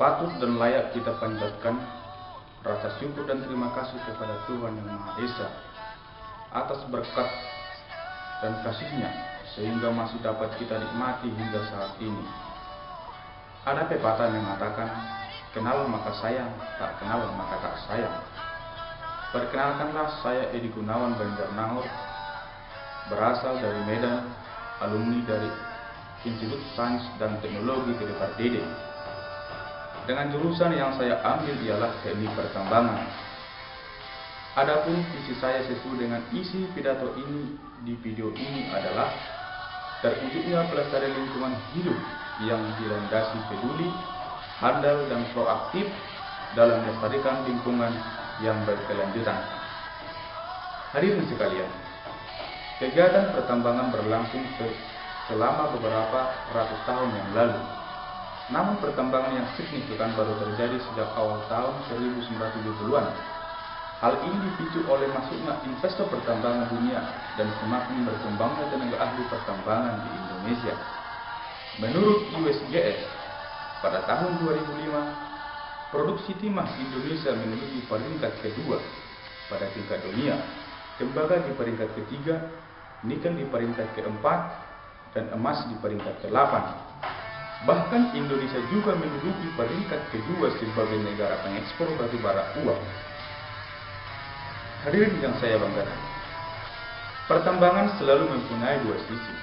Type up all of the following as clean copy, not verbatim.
Patut dan layak kita panjatkan rasa syukur dan terima kasih kepada Tuhan Yang Maha Esa atas berkat dan kasih-Nya sehingga masih dapat kita nikmati hingga saat ini. Ada pepatah yang mengatakan, kenal maka sayang, tak kenal maka tak sayang. Perkenalkanlah, saya Edi Gunawan Banjarnahor, berasal dari Medan, alumni dari Institut Sains dan Teknologi Kedepar Dede. Dengan jurusan yang saya ambil ialah teknik pertambangan. Adapun visi saya sesuai dengan isi pidato ini di video ini adalah terwujudnya pelestarian lingkungan hidup yang dilandasi peduli, handal dan proaktif dalam melestarikan lingkungan yang berkelanjutan. Hadirin sekalian, kegiatan pertambangan berlangsung selama beberapa ratus tahun yang lalu. Namun pertambangan yang signifikan baru terjadi sejak awal tahun 1970-an. Hal ini dipicu oleh masuknya investor pertambangan dunia dan semakin berkembangnya tenaga ahli pertambangan di Indonesia. Menurut USGS, pada tahun 2005, produksi timah Indonesia menuju peringkat kedua pada tingkat dunia, tembaga di peringkat ketiga, nikel di peringkat keempat, dan emas di peringkat ke-8. Bahkan Indonesia juga menduduki peringkat kedua sebagai negara pengekspor batu bara uang. Hadirin yang saya banggakan, pertambangan selalu mempunyai dua sisi,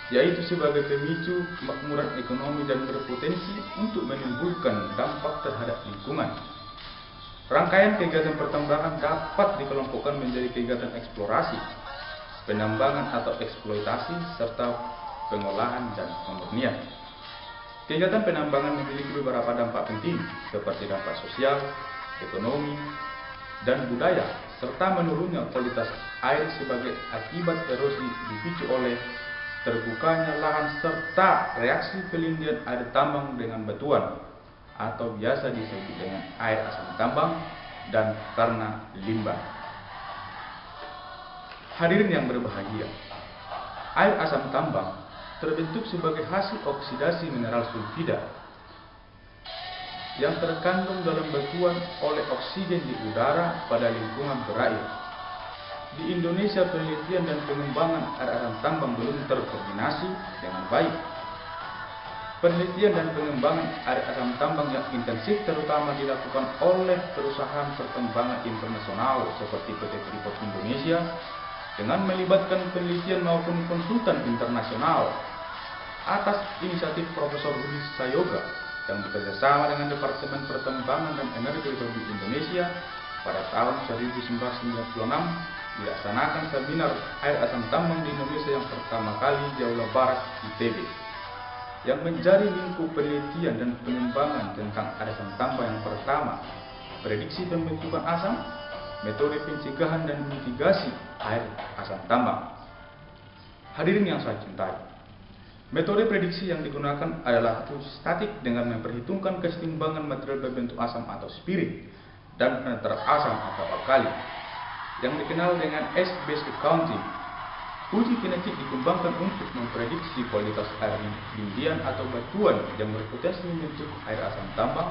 yaitu sebagai pemicu kemakmuran ekonomi dan berpotensi untuk menimbulkan dampak terhadap lingkungan. Rangkaian kegiatan pertambangan dapat dikelompokkan menjadi kegiatan eksplorasi, penambangan atau eksploitasi, serta pengolahan dan pemurnian. Kegiatan penambangan memiliki beberapa dampak penting seperti dampak sosial, ekonomi, dan budaya, serta menurunnya kualitas air sebagai akibat erosi dipicu oleh terbukanya lahan serta reaksi pelindian air tambang dengan batuan atau biasa disebut dengan air asam tambang dan karena limbah. Hadirin yang berbahagia, air asam tambang terbentuk sebagai hasil oksidasi mineral sulfida yang terkandung dalam batuan oleh oksigen di udara pada lingkungan berair. Di Indonesia, penelitian dan pengembangan air asam tambang belum terkoordinasi dengan baik. Penelitian dan pengembangan air asam tambang yang intensif terutama dilakukan oleh perusahaan pertambangan internasional seperti PT Freeport Indonesia dengan melibatkan penelitian maupun konsultan internasional atas inisiatif Profesor Rudi Sayoga yang bekerjasama dengan Departemen Pertambangan dan Energi Republik Indonesia pada tahun 1996 dilaksanakan seminar air asam tambang di Indonesia yang pertama kali di Jawa Barat, ITB, yang menjadi lingkup penelitian dan pengembangan tentang air asam tambang yang pertama, prediksi pembentukan asam, metode pencegahan dan mitigasi air asam tambang. Hadirin yang saya cintai, metode prediksi yang digunakan adalah statik dengan memperhitungkan keseimbangan material berbentuk asam atau spirit dan penetrar asam atau alkali, yang dikenal dengan S-based accounting. Uji kinetik dikembangkan untuk memprediksi kualitas air lindian atau batuan yang berpotensi membentuk air asam tambang.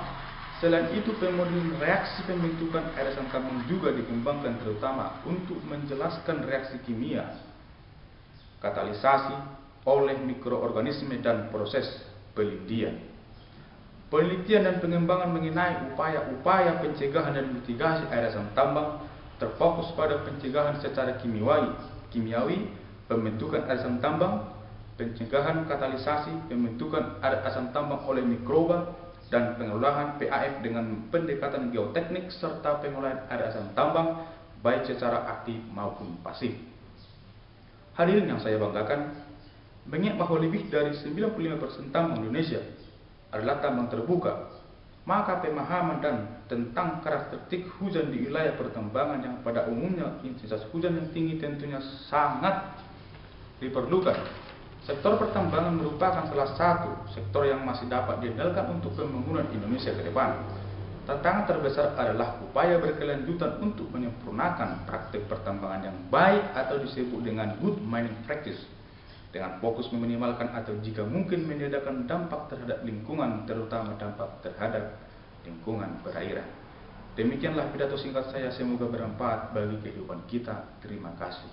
Selain itu, pemodelan reaksi pembentukan air asam tambang juga dikembangkan terutama untuk menjelaskan reaksi kimia, katalisasi oleh mikroorganisme dan proses pelindian. Penelitian dan pengembangan mengenai upaya-upaya pencegahan dan mitigasi air asam tambang terfokus pada pencegahan secara kimiawi, pembentukan air asam tambang, pencegahan katalisasi pembentukan air asam tambang oleh mikroba, dan pengolahan PAF dengan pendekatan geoteknik serta pengolahan air asam tambang baik secara aktif maupun pasif. Hadirin yang saya banggakan, mengingat bahwa lebih dari 95% tambang Indonesia adalah tambang terbuka, maka pemahaman dan tentang karakteristik hujan di wilayah pertambangan yang pada umumnya intensitas hujan yang tinggi tentunya sangat diperlukan. Sektor pertambangan merupakan salah satu sektor yang masih dapat diandalkan untuk pembangunan Indonesia ke depan. Tantangan terbesar adalah upaya berkelanjutan untuk menyempurnakan praktik pertambangan yang baik atau disebut dengan good mining practice dengan fokus meminimalkan atau jika mungkin meniadakan dampak terhadap lingkungan, terutama dampak terhadap lingkungan perairan. Demikianlah pidato singkat saya, semoga bermanfaat bagi kehidupan kita. Terima kasih.